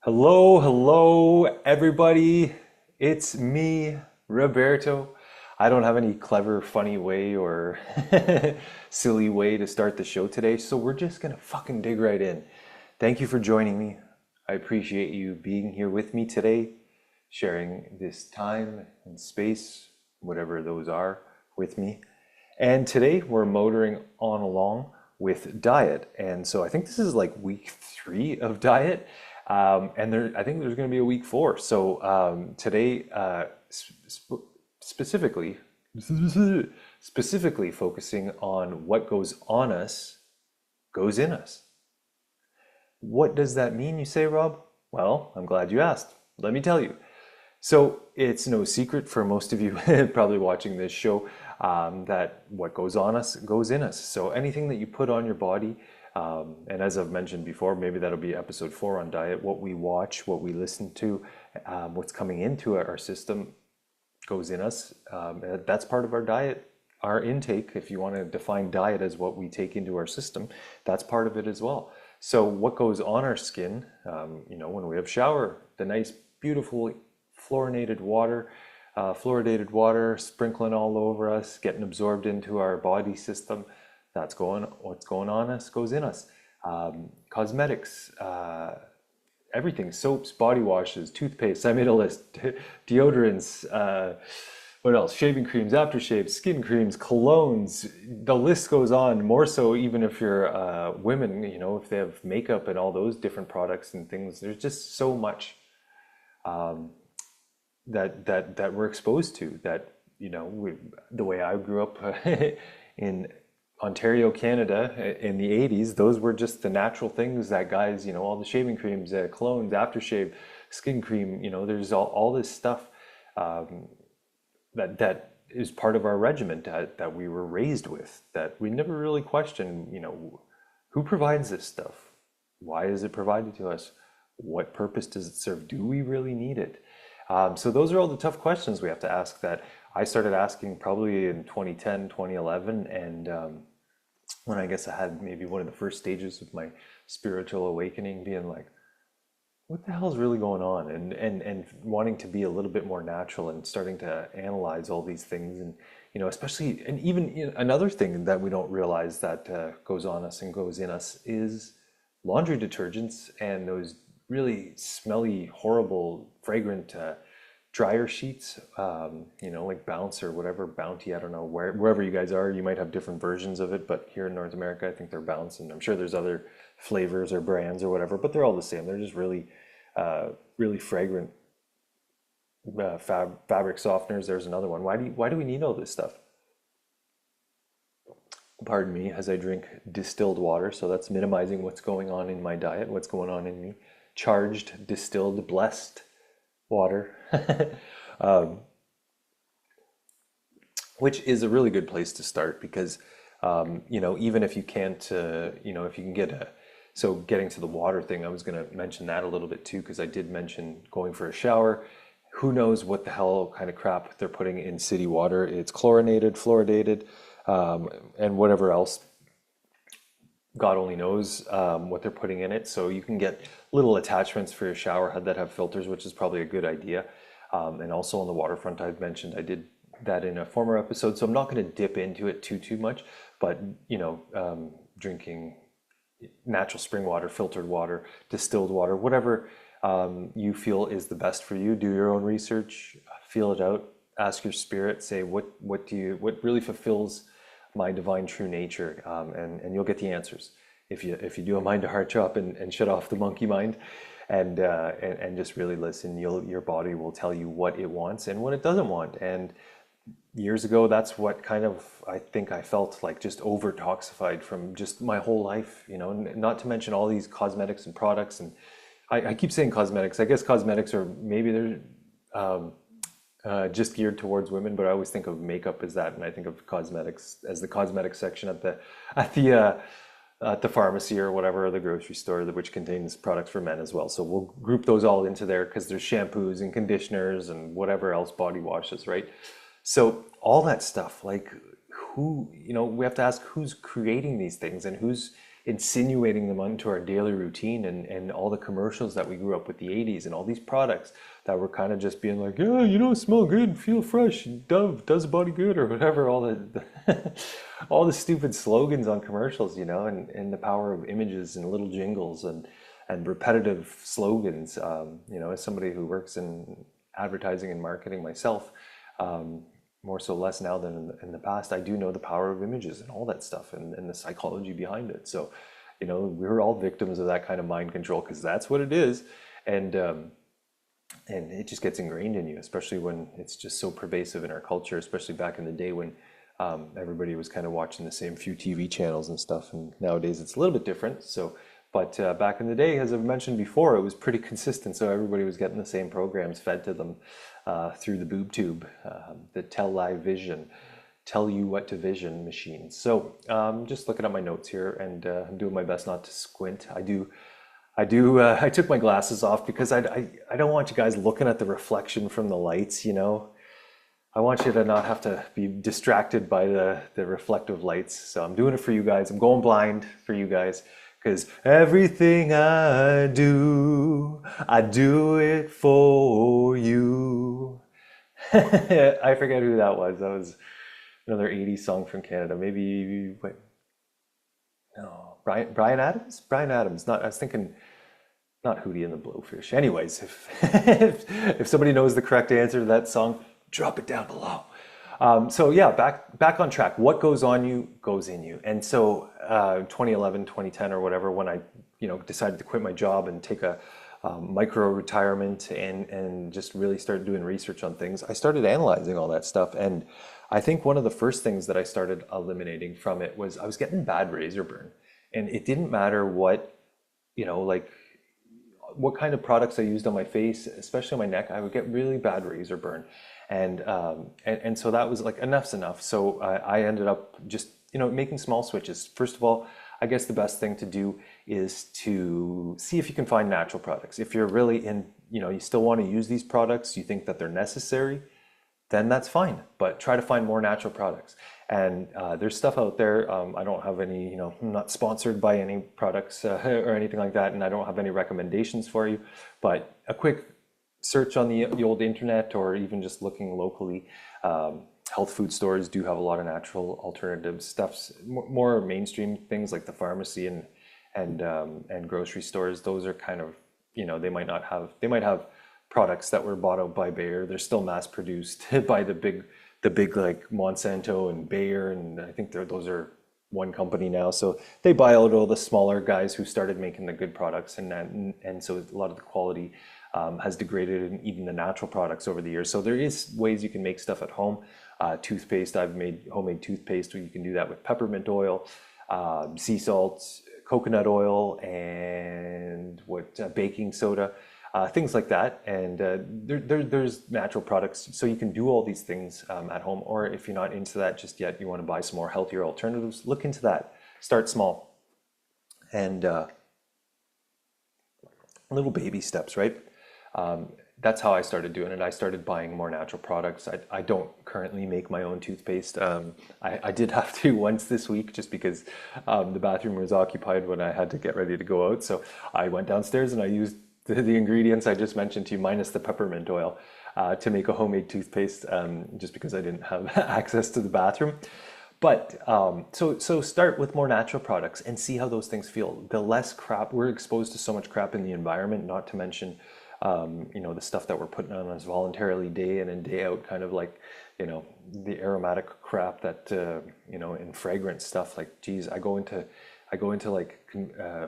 Hello, everybody. It's me, Roberto. I don't have any clever, funny way or silly way to start the show today, so we're just gonna fucking dig right in. Thank you for joining me. I appreciate you being here with me today, sharing this time and space, whatever those are, with me. And today we're motoring on along with diet. And so I think this is like week three of diet. I think there's going to be a week four. So today, specifically, specifically focusing on what goes on us goes in us. What does that mean, you say, Rob? Well, I'm glad you asked. Let me tell you. So it's no secret for most of you probably watching this show that what goes on us goes in us. So anything that you put on your body, and as I've mentioned before, maybe that'll be episode four on diet, what we watch, what we listen to, what's coming into our system goes in us. That's part of our diet, our intake. If you want to define diet as what we take into our system, that's part of it as well. So what goes on our skin, when we have shower, the nice, beautiful fluoridated water sprinkling all over us, getting absorbed into our body system. What's going on us goes in us. Cosmetics, everything, soaps, body washes, toothpaste. I made a list. Deodorants, what else? Shaving creams, aftershaves, skin creams, colognes. The list goes on. More so, even if you're women, if they have makeup and all those different products and things. There's just so much that we're exposed to. That the way I grew up in Ontario, Canada, in the 80s, those were just the natural things that guys, all the shaving creams, colognes, aftershave, skin cream, there's all this stuff that is part of our regimen that we were raised with, that we never really questioned, who provides this stuff? Why is it provided to us? What purpose does it serve? Do we really need it? So those are all the tough questions we have to ask that I started asking probably in 2010, 2011, and when I guess I had maybe one of the first stages of my spiritual awakening, being like, what the hell is really going on? And wanting to be a little bit more natural and starting to analyze all these things. And, especially, and even another thing that we don't realize that goes on us and goes in us is laundry detergents and those really smelly, horrible, fragrant dryer sheets, like Bounce or whatever, Bounty, I don't know, wherever you guys are, you might have different versions of it, but here in North America, I think they're Bounce, and I'm sure there's other flavors or brands or whatever, but they're all the same. They're just really, really fragrant fabric softeners. There's another one. Why do we need all this stuff? Pardon me, as I drink distilled water, so that's minimizing what's going on in my diet, what's going on in me. Charged, distilled, blessed water, which is a really good place to start because, even if you can't, if you can so getting to the water thing, I was going to mention that a little bit too, because I did mention going for a shower. Who knows what the hell kind of crap they're putting in city water? It's chlorinated, fluoridated, and whatever else. God only knows what they're putting in it. So you can get little attachments for your shower head that have filters, which is probably a good idea. And also on the waterfront, I've mentioned I did that in a former episode, so I'm not going to dip into it too much. But drinking natural spring water, filtered water, distilled water, whatever you feel is the best for you. Do your own research, feel it out, ask your spirit, say what really fulfills my divine true nature, and you'll get the answers if you do a mind to heart chop and shut off the monkey mind and just really listen. Your body will tell you what it wants and what it doesn't want. And years ago, that's what kind of I think I felt like, just over toxified from just my whole life, not to mention all these cosmetics and products. And I keep saying cosmetics. I guess cosmetics are maybe they're just geared towards women, but I always think of makeup as that, and I think of cosmetics as the cosmetics section at the pharmacy or whatever, the grocery store, which contains products for men as well. So we'll group those all into there because there's shampoos and conditioners and whatever else, body washes, right? So all that stuff, like we have to ask who's creating these things and who's insinuating them onto our daily routine, and all the commercials that we grew up with the 80s and all these products that were kind of just being like, yeah, smell good, feel fresh, Dove does body good or whatever, all the all the stupid slogans on commercials, and the power of images and little jingles and repetitive slogans. As somebody who works in advertising and marketing myself, more so less now than in the past, I do know the power of images and all that stuff, and the psychology behind it. So, we're all victims of that kind of mind control, because that's what it is. And it just gets ingrained in you, especially when it's just so pervasive in our culture, especially back in the day when everybody was kind of watching the same few TV channels and stuff. And nowadays it's a little bit different. So, but back in the day, as I've mentioned before, it was pretty consistent. So everybody was getting the same programs fed to them through the boob tube, the Tell Live Vision, tell you what to vision machines. So just looking at my notes here, and I'm doing my best not to squint. I took my glasses off because I don't want you guys looking at the reflection from the lights, I want you to not have to be distracted by the reflective lights. So I'm doing it for you guys. I'm going blind for you guys, because everything I do it for you. I forget who that was. That was another 80s song from Canada. Maybe, wait, no, Brian Adams? Brian Adams. Not, I was thinking, not Hootie and the Blowfish. Anyways, if somebody knows the correct answer to that song, drop it down below. So yeah, back on track. What goes on you goes in you. And so 2011, 2010 or whatever, when I decided to quit my job and take a micro retirement and just really started doing research on things, I started analyzing all that stuff. And I think one of the first things that I started eliminating from it was I was getting bad razor burn. And it didn't matter what, like what kind of products I used on my face, especially on my neck, I would get really bad razor burn. And so that was like, enough's enough. So I ended up just, making small switches. First of all, I guess the best thing to do is to see if you can find natural products. If you're really you still want to use these products, you think that they're necessary, then that's fine. But try to find more natural products. And there's stuff out there. I don't have any, I'm not sponsored by any products or anything like that. And I don't have any recommendations for you. But a quick search on the old internet, or even just looking locally, health food stores do have a lot of natural alternative stuffs. More mainstream things like the pharmacy and grocery stores. Those are kind of, they might have products that were bought out by Bayer. They're still mass produced by the big like Monsanto and Bayer, and I think those are one company now. So they buy out all the smaller guys who started making the good products, and so a lot of the quality has degraded in even the natural products over the years. So there is ways you can make stuff at home. Toothpaste, I've made homemade toothpaste where you can do that with peppermint oil, sea salt, coconut oil, and baking soda, things like that. And there's natural products, so you can do all these things at home. Or if you're not into that just yet, you want to buy some more healthier alternatives, look into that. Start small, and little baby steps, right? That's how I started doing it. I started buying more natural products. I don't currently make my own toothpaste. I did have to once this week, just because the bathroom was occupied when I had to get ready to go out. So I went downstairs and I used the ingredients I just mentioned to you, minus the peppermint oil, to make a homemade toothpaste, just because I didn't have access to the bathroom. But so start with more natural products and see how those things feel. The less crap, we're exposed to so much crap in the environment, not to mention the stuff that we're putting on us voluntarily day in and day out, kind of like, the aromatic crap that, and fragrance stuff. Like, geez, I go into like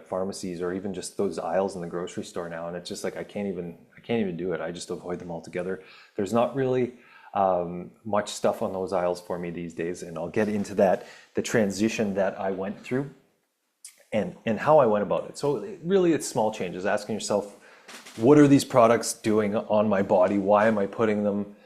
pharmacies, or even just those aisles in the grocery store now, and it's just like I can't even do it. I just avoid them altogether. There's not really much stuff on those aisles for me these days, and I'll get into that, the transition that I went through, and how I went about it. So really, it's small changes, asking yourself, what are these products doing on my body? Why am I putting them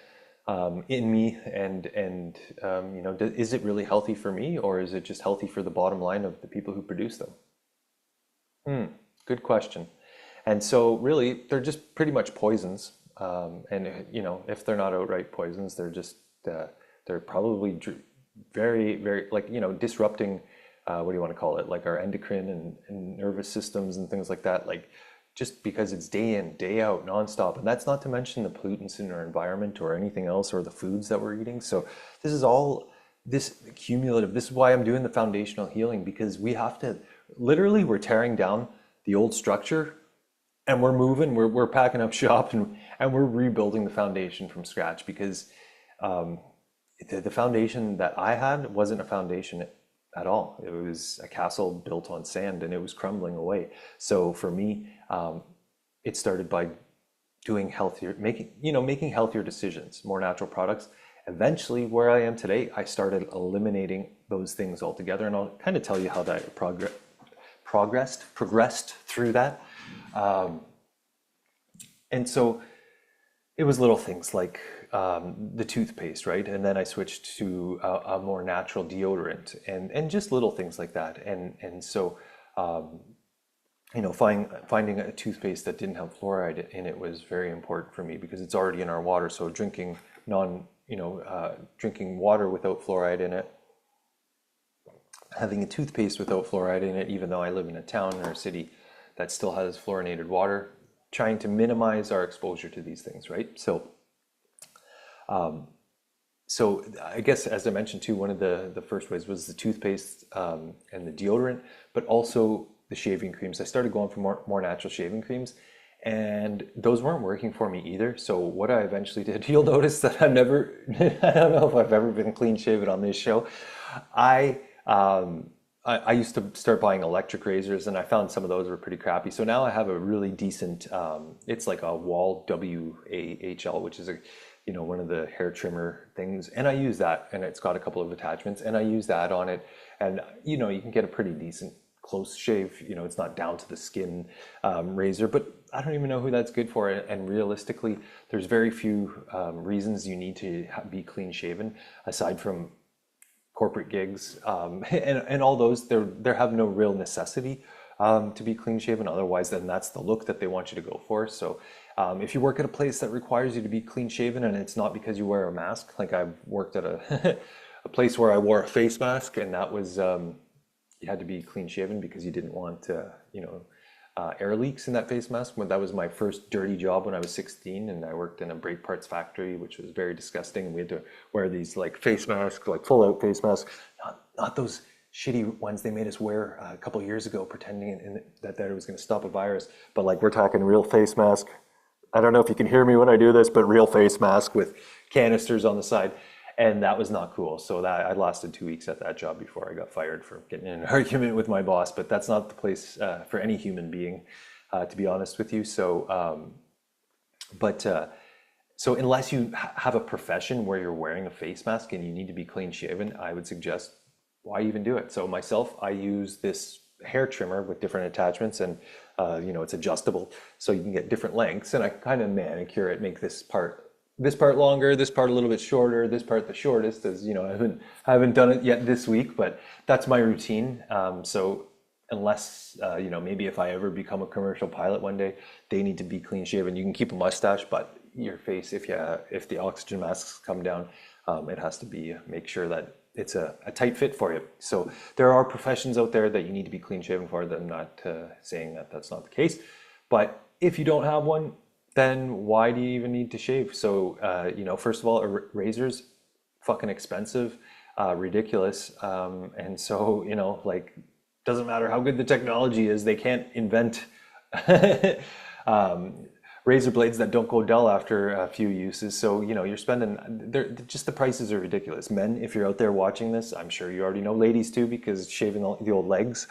in me? And is it really healthy for me, or is it just healthy for the bottom line of the people who produce them? Good question. And so really, they're just pretty much poisons. And if they're not outright poisons, they're just they're probably very, very, like, disrupting what do you want to call it, like our endocrine and nervous systems and things like that, like just because it's day in, day out, nonstop. And that's not to mention the pollutants in our environment or anything else, or the foods that we're eating. So this is all this cumulative. This is why I'm doing the foundational healing, because we have to, literally, we're tearing down the old structure and we're moving, we're packing up shop, and we're rebuilding the foundation from scratch, because the foundation that I had wasn't a foundation at all. It was a castle built on sand, and it was crumbling away. So for me, it started by doing healthier, making healthier decisions, more natural products. Eventually, where I am today, I started eliminating those things altogether, and I'll kind of tell you how that progressed through that. And so it was little things like the toothpaste, right? And then I switched to a more natural deodorant, and just little things like that. And so, finding a toothpaste that didn't have fluoride in it was very important for me, because it's already in our water. So drinking drinking water without fluoride in it, having a toothpaste without fluoride in it, even though I live in a town or a city that still has fluorinated water, trying to minimize our exposure to these things, right? So I guess, as I mentioned too, one of the first ways was the toothpaste and the deodorant, but also the shaving creams. I started going for more natural shaving creams, and those weren't working for me either. So what I eventually did, you'll notice that I don't know if I've ever been clean shaven on this show. I used to start buying electric razors, and I found some of those were pretty crappy. So now I have a really decent, it's like a Wall WAHL, which is one of the hair trimmer things. And I use that, and it's got a couple of attachments, and I use that on it. And, you can get a pretty decent close shave. It's not down to the skin razor, but I don't even know who that's good for. And realistically, there's very few reasons you need to be clean shaven, aside from corporate gigs, and all those. There have no real necessity to be clean shaven. Otherwise, then that's the look that they want you to go for. So if you work at a place that requires you to be clean shaven, and it's not because you wear a mask, like I've worked at a place where I wore a face mask, and that was you had to be clean shaven because you didn't want air leaks in that face mask. That was my first dirty job when I was 16, and I worked in a brake parts factory, which was very disgusting. And we had to wear these like face masks, like full out face masks, not those shitty ones they made us wear a couple of years ago, pretending that it was going to stop a virus. But like, we're talking real face mask. I don't know if you can hear me when I do this, but real face mask with canisters on the side. And that was not cool. So I lasted 2 weeks at that job before I got fired for getting in an argument with my boss. But that's not the place for any human being, to be honest with you. So, so unless you have a profession where you're wearing a face mask and you need to be clean shaven, I would suggest, why even do it? So myself, I use this hair trimmer with different attachments, and it's adjustable, so you can get different lengths. And I kind of manicure it, make this part longer, this part a little bit shorter, this part the shortest. As I haven't done it yet this week, but that's my routine. So unless maybe if I ever become a commercial pilot one day, they need to be clean shaven. You can keep a mustache, but your face, if the oxygen masks come down, it has to be, make sure that it's a tight fit for you. So there are professions out there that you need to be clean shaven for. I'm not saying that that's not the case, but if you don't have one, then why do you even need to shave? So, first of all, razors, fucking expensive, ridiculous. And so, doesn't matter how good the technology is, they can't invent razor blades that don't go dull after a few uses. So, you're spending, just the prices are ridiculous. Men, if you're out there watching this, I'm sure you already know, ladies too, because shaving the old legs,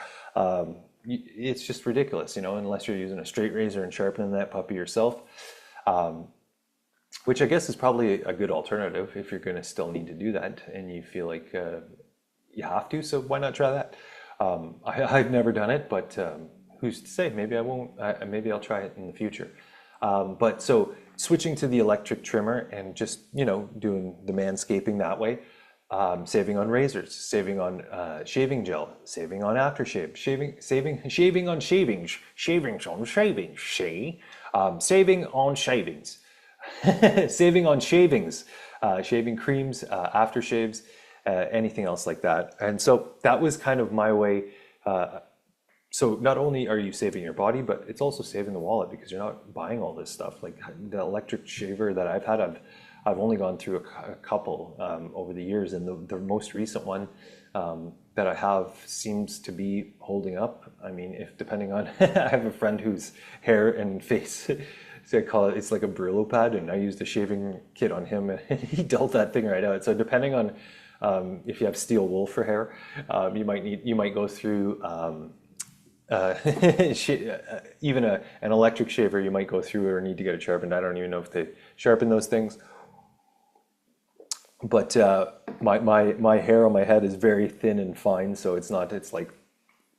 it's just ridiculous, unless you're using a straight razor and sharpening that puppy yourself, which I guess is probably a good alternative if you're going to still need to do that and you feel like you have to. So why not try that? I've never done it, but who's to say? Maybe I won't. Maybe I'll try it in the future. But so switching to the electric trimmer and just doing the manscaping that way. Saving on razors, saving on shaving gel, saving on aftershave, saving on shavings, saving on shavings, shaving creams, aftershaves, anything else like that. And so that was kind of my way. So not only are you saving your body, but it's also saving the wallet because you're not buying all this stuff. Like the electric shaver that I've had, I've only gone through a couple over the years, and the most recent one that I have seems to be holding up. I mean, if depending on, I have a friend whose hair and face, so I call it, it's like a Brillo pad, and I used a shaving kit on him, and he dealt that thing right out. So depending on if you have steel wool for hair, you might go through. Even an electric shaver, you might go through or need to get it sharpened. I don't even know if they sharpen those things. But my hair on my head is very thin and fine, so it's like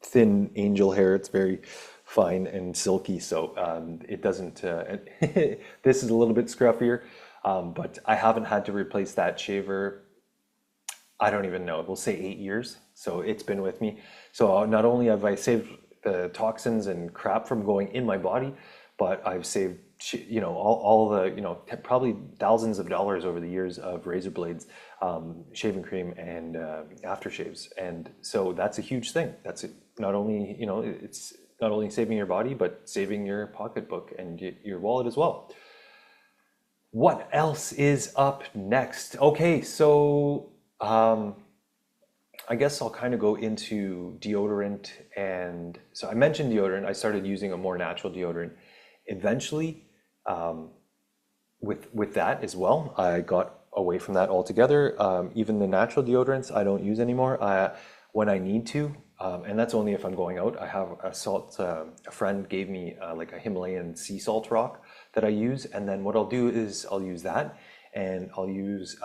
thin angel hair. It's very fine and silky, so it doesn't. This is a little bit scruffier, but I haven't had to replace that shaver. I don't even know. We'll say 8 years. So it's been with me. So not only have I saved the toxins and crap from going in my body, but I've saved, all the, probably thousands of dollars over the years of razor blades, shaving cream, and aftershaves. And so that's a huge thing. That's it. Not only, it's not only saving your body, but saving your pocketbook and your wallet as well. What else is up next? Okay, so I guess I'll kind of go into deodorant. And so I mentioned deodorant. I started using a more natural deodorant. Eventually, with that as well, I got away from that altogether. Even the natural deodorants I don't use anymore when I need to. And that's only if I'm going out. I have a salt, a friend gave me like a Himalayan sea salt rock that I use. And then what I'll do is I'll use that, and I'll use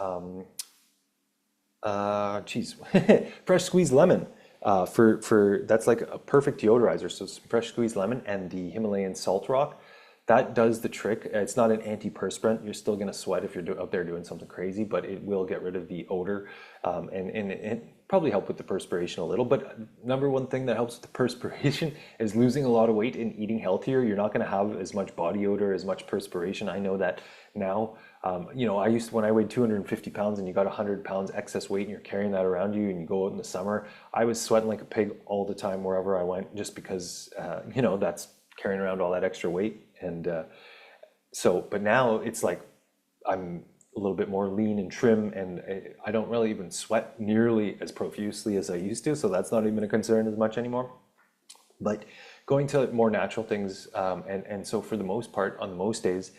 fresh squeezed lemon for that's like a perfect deodorizer. So some fresh squeezed lemon and the Himalayan salt rock, that does the trick. It's not an antiperspirant. You're still gonna sweat if you're out there doing something crazy, but it will get rid of the odor and probably help with the perspiration a little. But number one thing that helps with the perspiration is losing a lot of weight and eating healthier. You're not gonna have as much body odor, as much perspiration. I know that now. I used to, when I weighed 250 pounds and you got 100 pounds excess weight and you're carrying that around you and you go out in the summer, I was sweating like a pig all the time wherever I went, just because, that's carrying around all that extra weight. And but now it's like I'm a little bit more lean and trim, and I don't really even sweat nearly as profusely as I used to. So that's not even a concern as much anymore. But going to more natural things, and so for the most part, on most days,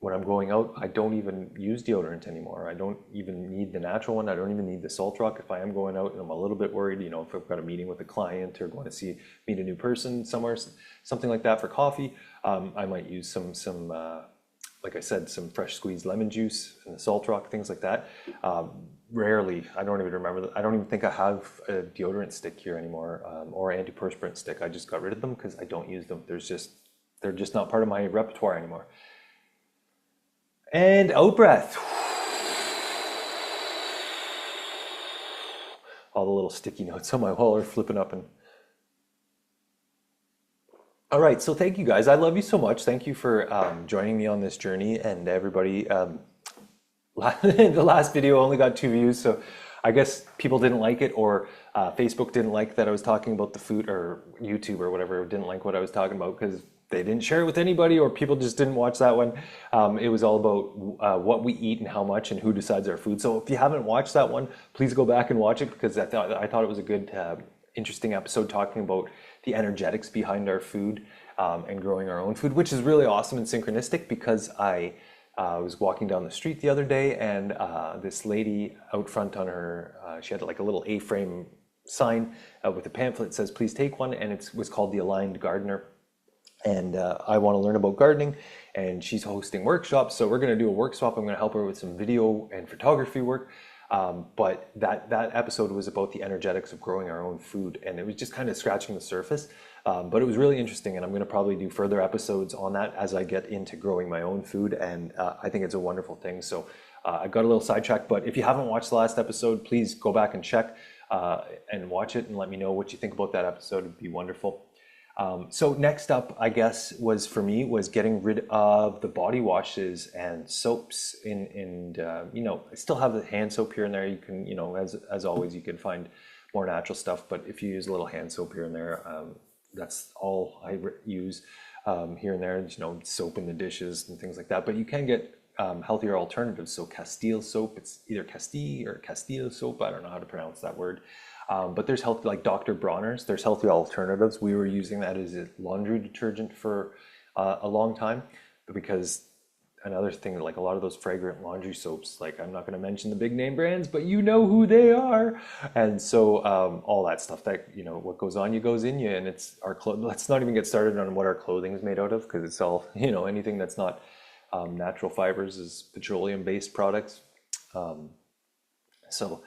when I'm going out, I don't even use deodorant anymore. I don't even need the natural one. I don't even need the salt rock. If I am going out and I'm a little bit worried, if I've got a meeting with a client or going to meet a new person somewhere, something like that for coffee, I might use some like I said, some fresh squeezed lemon juice and the salt rock, things like that. Rarely, I don't even remember. I don't even think I have a deodorant stick here anymore, or antiperspirant stick. I just got rid of them because I don't use them. They're just not part of my repertoire anymore. And out breath. All the little sticky notes on my wall are flipping up. All right, so thank you guys. I love you so much. Thank you for joining me on this journey. And everybody, the last video only got 2 views, so I guess people didn't like it, or Facebook didn't like that I was talking about the food, or YouTube or whatever didn't like what I was talking about because they didn't share it with anybody, or people just didn't watch that one. It was all about what we eat and how much and who decides our food. So if you haven't watched that one, please go back and watch it, because I thought it was a good, interesting episode talking about the energetics behind our food and growing our own food, which is really awesome and synchronistic, because I was walking down the street the other day, and this lady out front on her, she had like a little A-frame sign with a pamphlet that says, "Please take one," and it was called The Aligned Gardener. And I want to learn about gardening, and she's hosting workshops. So we're going to do a workshop. I'm going to help her with some video and photography work. But that episode was about the energetics of growing our own food, and it was just kind of scratching the surface. But it was really interesting, and I'm going to probably do further episodes on that as I get into growing my own food. And I think it's a wonderful thing. So I got a little sidetracked, but if you haven't watched the last episode, please go back and check and watch it and let me know what you think about that episode. It'd be wonderful. So next up, I guess, was for me was getting rid of the body washes and soaps. I still have the hand soap here and there. You can, as always, you can find more natural stuff. But if you use a little hand soap here and there, that's all I use here and there. Soap in the dishes and things like that. But you can get healthier alternatives. So Castile soap, it's either Castile or Castile soap. I don't know how to pronounce that word. But there's healthy, like Dr. Bronner's, there's healthy alternatives. We were using that as a laundry detergent for a long time, because another thing, like a lot of those fragrant laundry soaps, like I'm not going to mention the big name brands, but you know who they are. And so all that stuff that, what goes on you goes in you, and it's our clothes. Let's not even get started on what our clothing is made out of, because it's all, anything that's not natural fibers is petroleum-based products. So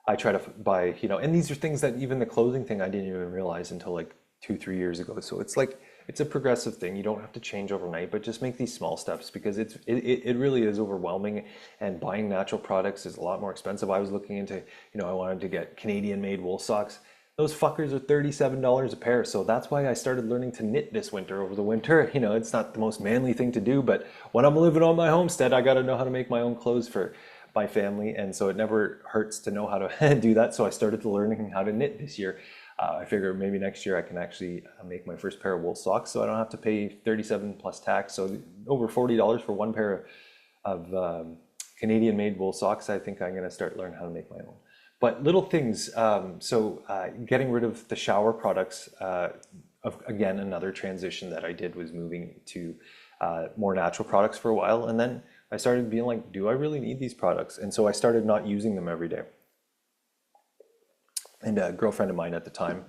I try to buy, and these are things that even the clothing thing I didn't even realize until like 2-3 years ago. So it's like, it's a progressive thing. You don't have to change overnight, but just make these small steps, because it really is overwhelming, and buying natural products is a lot more expensive. I was looking into, I wanted to get Canadian made wool socks. Those fuckers are $37 a pair. So that's why I started learning to knit this winter. Over the winter, it's not the most manly thing to do, but when I'm living on my homestead, I got to know how to make my own clothes for my family, and so it never hurts to know how to do that. So I started learning how to knit this year. I figure maybe next year I can actually make my first pair of wool socks, so I don't have to pay 37 plus tax. So over $40 for one pair of Canadian made wool socks. I think I'm going to start learning how to make my own. But little things. Getting rid of the shower products. Again, another transition that I did was moving to more natural products for a while, and then I started being like, do I really need these products? And so I started not using them every day. And a girlfriend of mine at the time,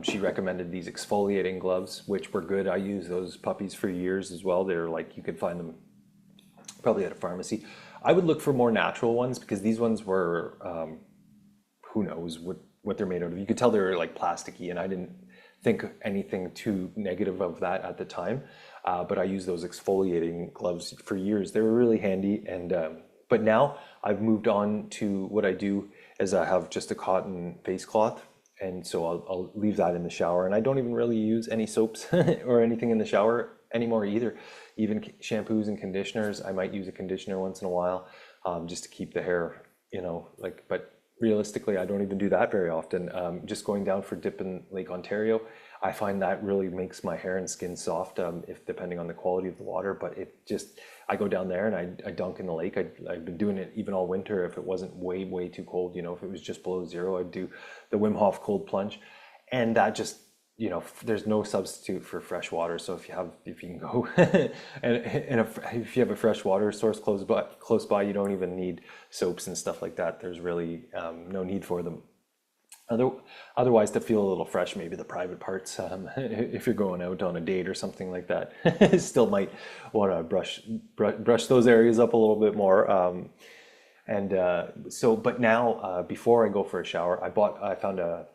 she recommended these exfoliating gloves, which were good. I used those puppies for years as well. They're like, you could find them probably at a pharmacy. I would look for more natural ones, because these ones were, who knows what they're made out of. You could tell they were like plasticky, and I didn't think anything too negative of that at the time. But I used those exfoliating gloves for years. They were really handy. And but now I've moved on to what I do is I have just a cotton face cloth. And so I'll leave that in the shower. And I don't even really use any soaps or anything in the shower anymore either. Even shampoos and conditioners, I might use a conditioner once in a while, just to keep the hair, but realistically, I don't even do that very often. Just going down for dip in Lake Ontario, I find that really makes my hair and skin soft, if depending on the quality of the water. But I go down there and I dunk in the lake. I've been doing it even all winter. If it wasn't way too cold, if it was just below zero, I'd do the Wim Hof cold plunge, and that just, there's no substitute for fresh water. So if you can go and if you have a fresh water source close by, you don't even need soaps and stuff like that. There's really no need for them. Otherwise, to feel a little fresh, maybe the private parts, if you're going out on a date or something like that, still might want to brush those areas up a little bit more. But now, before I go for a shower, I found a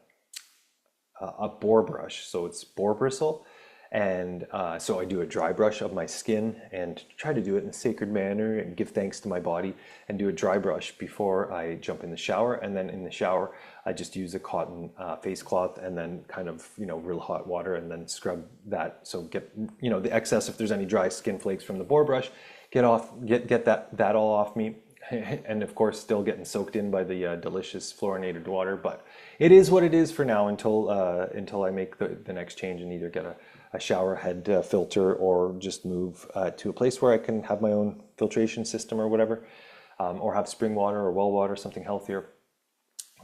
boar brush. So it's boar bristle. And so I do a dry brush of my skin and try to do it in a sacred manner and give thanks to my body, and do a dry brush before I jump in the shower. And then in the shower, I just use a cotton face cloth, and then kind of, real hot water, and then scrub that. So get, the excess, if there's any dry skin flakes from the boar brush, get that all off me. And of course, still getting soaked in by the delicious fluorinated water. But it is what it is for now until I make the next change and either get a shower head filter, or just move to a place where I can have my own filtration system or whatever, or have spring water or well water, something healthier.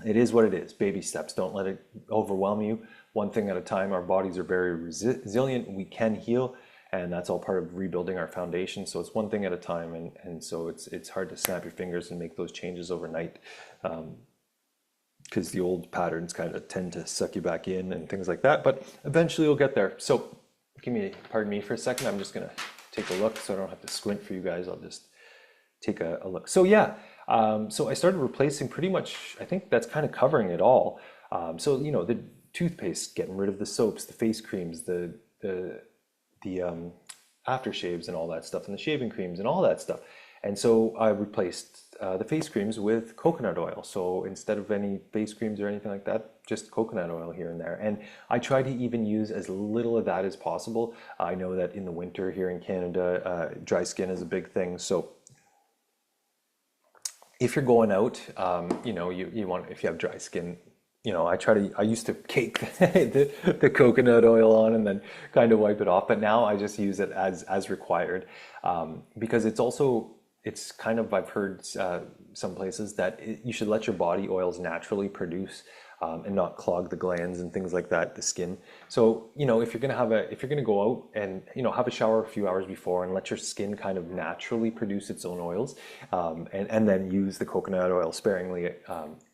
It is what it is. Baby steps. Don't let it overwhelm you. One thing at a time. Our bodies are very resilient. We can heal. And that's all part of rebuilding our foundation. So it's one thing at a time, and so it's hard to snap your fingers and make those changes overnight, because the old patterns kind of tend to suck you back in and things like that. But eventually you'll get there. So pardon me for a second. I'm just gonna take a look so I don't have to squint for you guys. I'll just take a look. So yeah, so I started replacing pretty much. I think that's kind of covering it all. So the toothpaste, getting rid of the soaps, the face creams, the aftershaves and all that stuff, and the shaving creams and all that stuff. And so I replaced the face creams with coconut oil. So instead of any face creams or anything like that, just coconut oil here and there. And I try to even use as little of that as possible. I know that in the winter here in Canada, dry skin is a big thing. So if you're going out, you know, you want, if you have dry skin, you know, I used to cake the coconut oil on and then kind of wipe it off, but now I just use it as required, because it's also, it's kind of, I've heard some places that you should let your body oils naturally produce, and not clog the glands and things like that, the skin. So, you know, if you're gonna go out and, you know, have a shower a few hours before and let your skin kind of naturally produce its own oils, and then use the coconut oil sparingly,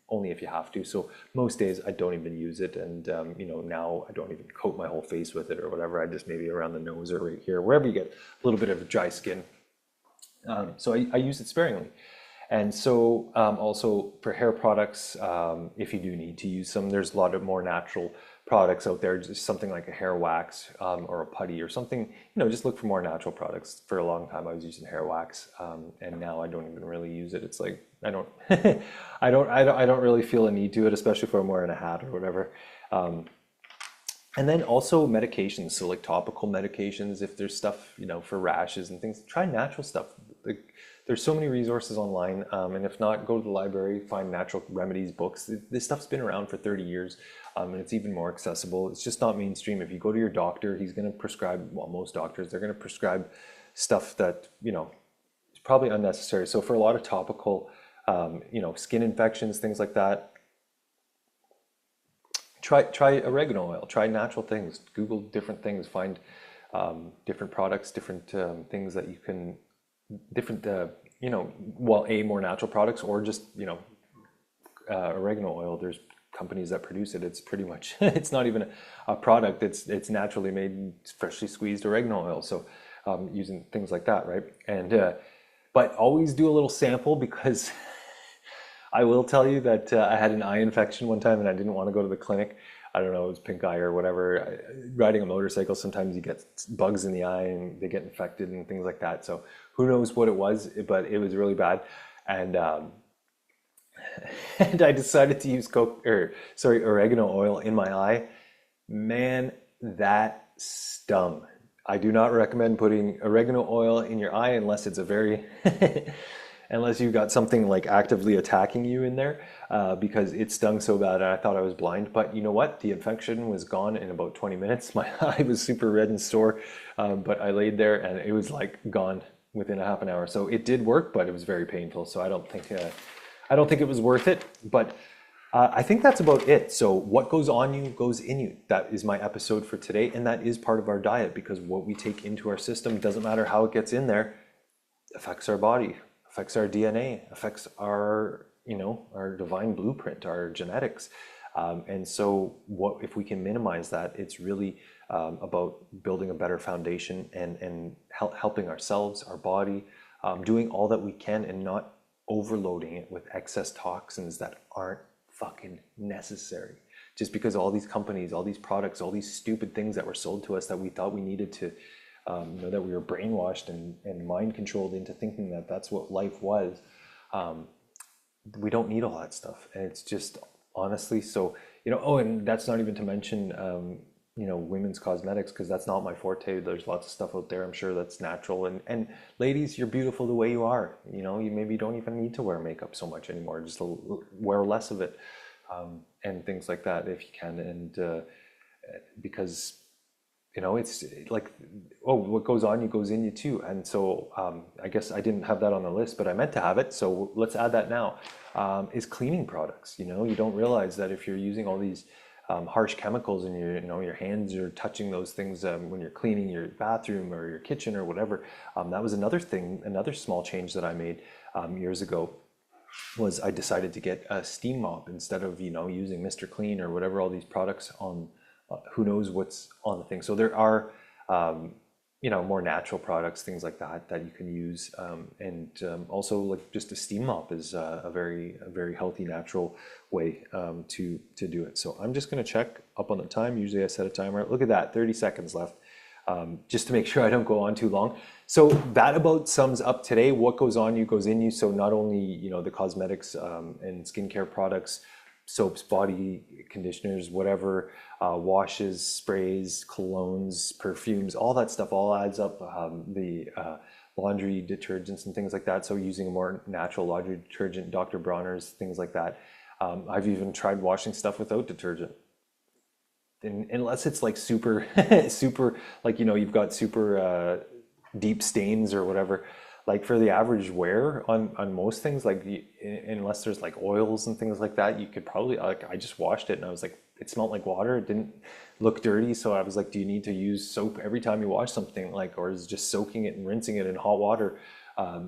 only if you have to. So most days I don't even use it, and you know, now I don't even coat my whole face with it or whatever. I just maybe around the nose or right here, wherever you get a little bit of dry skin. So I use it sparingly. And so also for hair products, if you do need to use some, there's a lot of more natural products out there, just something like a hair wax, or a putty or something, you know, just look for more natural products. For a long time I was using hair wax, and now I don't even really use it. It's like, I don't, I don't really feel a need to it, especially if I'm wearing a hat or whatever. And then also medications, so like topical medications, if there's stuff, you know, for rashes and things, try natural stuff. Like, there's so many resources online, and if not, go to the library, find natural remedies books. This stuff's been around for 30 years, and it's even more accessible. It's just not mainstream. If you go to your doctor, he's going to prescribe, well, most doctors, they're going to prescribe stuff that, you know, is probably unnecessary. So for a lot of topical, you know, skin infections, things like that, try oregano oil, try natural things, Google different things, find different products, different things that you can, different, you know, well, more natural products, or just, you know, oregano oil. There's companies that produce it. It's pretty much, it's not even a product. It's naturally made, freshly squeezed oregano oil. So using things like that, right? And, but always do a little sample, because I will tell you that I had an eye infection one time and I didn't want to go to the clinic. I don't know, it was pink eye or whatever. Riding a motorcycle, sometimes you get bugs in the eye and they get infected and things like that. So who knows what it was, but it was really bad. And and I decided to use oregano oil in my eye. Man, that stung. I do not recommend putting oregano oil in your eye unless it's a very unless you've got something like actively attacking you in there, because it stung so bad and I thought I was blind. But you know what? The infection was gone in about 20 minutes. My eye was super red and sore, but I laid there and it was like gone within a half an hour. So it did work, but it was very painful. So I don't think it was worth it. But I think that's about it. So what goes on you goes in you. That is my episode for today, and that is part of our diet, because what we take into our system, doesn't matter how it gets in there, affects our body, affects our DNA, affects our, you know, our divine blueprint, our genetics. And so what if we can minimize that? It's really about building a better foundation and helping ourselves, our body, doing all that we can and not overloading it with excess toxins that aren't fucking necessary. Just because all these companies, all these products, all these stupid things that were sold to us that we thought we needed to, you know, that we were brainwashed and mind controlled into thinking that that's what life was. We don't need all that stuff. And it's just, honestly, so, you know, oh, and that's not even to mention, you know, women's cosmetics, because that's not my forte. There's lots of stuff out there, I'm sure, that's natural. And ladies, you're beautiful the way you are. You know, you maybe don't even need to wear makeup so much anymore. Just wear less of it, and things like that if you can. And because, you know, it's like, oh, what goes on you goes in you too. And so I guess I didn't have that on the list, but I meant to have it. So let's add that now, is cleaning products. You know, you don't realize that if you're using all these harsh chemicals and your, you know, your hands are touching those things when you're cleaning your bathroom or your kitchen or whatever. That was another thing, another small change that I made years ago, was I decided to get a steam mop instead of, you know, using Mr. Clean or whatever, all these products on who knows what's on the thing. So there are, you know, more natural products, things like that, that you can use. And also, like, just a steam mop is a very healthy, natural way to do it. So I'm just going to check up on the time. Usually I set a timer. Look at that, 30 seconds left. just to make sure I don't go on too long. So that about sums up today. What goes on you goes in you. So not only, the cosmetics and skincare products, soaps, body conditioners, whatever, washes, sprays, colognes, perfumes, all that stuff all adds up. The laundry detergents and things like that. So using a more natural laundry detergent, Dr. Bronner's, things like that. I've even tried washing stuff without detergent. Unless it's like super, super, like, you've got super deep stains or whatever. Like for the average wear on most things, like unless there's like oils and things like that, you could probably, like, I just washed it and I was like, it smelled like water. It didn't look dirty. So I was like, do you need to use soap every time you wash something, like, or is just soaking it and rinsing it in hot water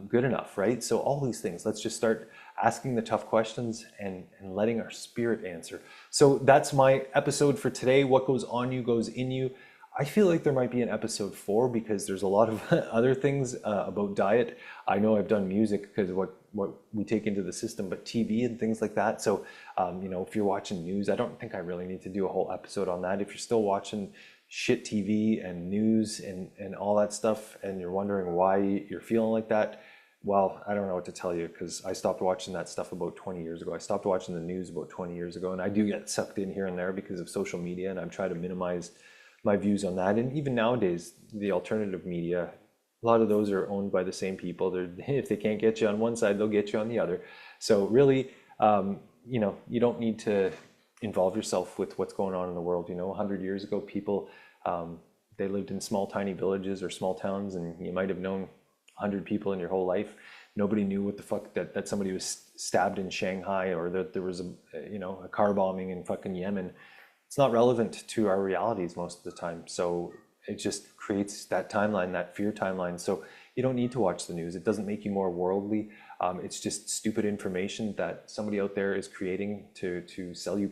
good enough, right? So all these things, let's just start asking the tough questions and letting our spirit answer. So that's my episode for today. What goes on you goes in you. I feel like there might be an episode 4 because there's a lot of other things about diet. I know I've done music because what we take into the system, but TV and things like that. So, if you're watching news, I don't think I really need to do a whole episode on that. If you're still watching shit TV and news and all that stuff, and you're wondering why you're feeling like that, well, I don't know what to tell you because I stopped watching that stuff about 20 years ago. I stopped watching the news about 20 years ago, and I do get sucked in here and there because of social media, and I'm trying to minimize my views on that. And even nowadays, the alternative media, a lot of those are owned by the same people. If they can't get you on one side, they'll get you on the other. So really, you don't need to involve yourself with what's going on in the world. 100 years ago, people, they lived in small, tiny villages or small towns, and you might have known 100 people in your whole life. Nobody knew what the fuck that somebody was stabbed in Shanghai, or that there was a car bombing in fucking Yemen. It's not relevant to our realities most of the time. So it just creates that timeline, that fear timeline. So you don't need to watch the news. It doesn't make you more worldly. It's just stupid information that somebody out there is creating to sell you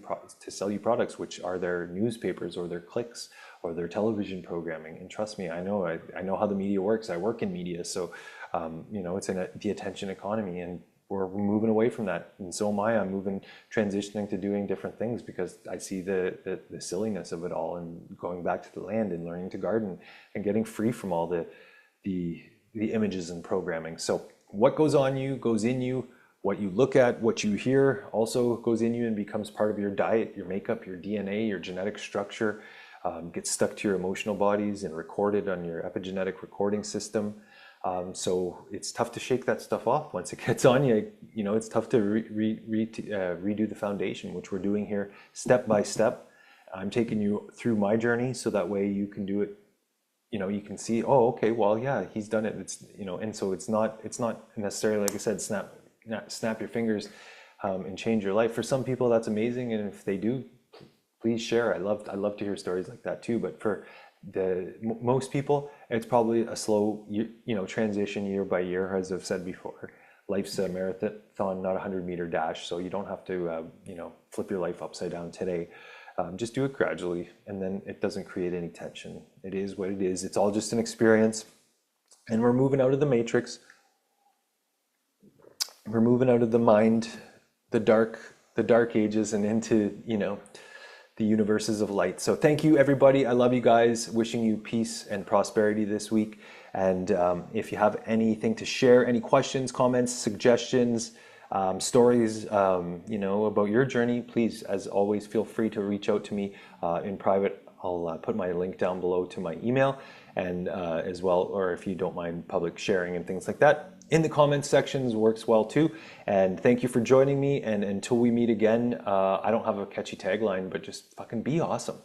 products, which are their newspapers or their clicks or their television programming. And trust me, I know how the media works. I work in media, so it's in the attention economy, and we're moving away from that. And so am I. I'm transitioning to doing different things because I see the silliness of it all, and going back to the land and learning to garden and getting free from all the images and programming. So what goes on you goes in you. What you look at, what you hear also goes in you and becomes part of your diet, your makeup, your DNA, your genetic structure, gets stuck to your emotional bodies and recorded on your epigenetic recording system. So it's tough to shake that stuff off once it gets on you. It's tough to redo the foundation, which we're doing here step by step. I'm taking you through my journey so that way you can do it. You can see, oh, okay, well, yeah, he's done it. It's, and so it's not necessarily, like I said, snap your fingers and change your life. For some people, that's amazing, and if they do, please share. I love to hear stories like that too. But for most people, it's probably a slow, transition year by year. As I've said before, life's a marathon, not a 100-meter dash. So you don't have to, flip your life upside down today. Just do it gradually, and then it doesn't create any tension. It is what it is. It's all just an experience, and we're moving out of the matrix. We're moving out of the mind, the dark ages, and into, the universes of light. So thank you, everybody. I love you guys. Wishing you peace and prosperity this week. And if you have anything to share, any questions, comments, suggestions, stories, about your journey, please, as always, feel free to reach out to me in private. I'll put my link down below to my email, and as well, or if you don't mind public sharing and things like that, in the comments sections works well too. And thank you for joining me. And until we meet again, I don't have a catchy tagline, but just fucking be awesome.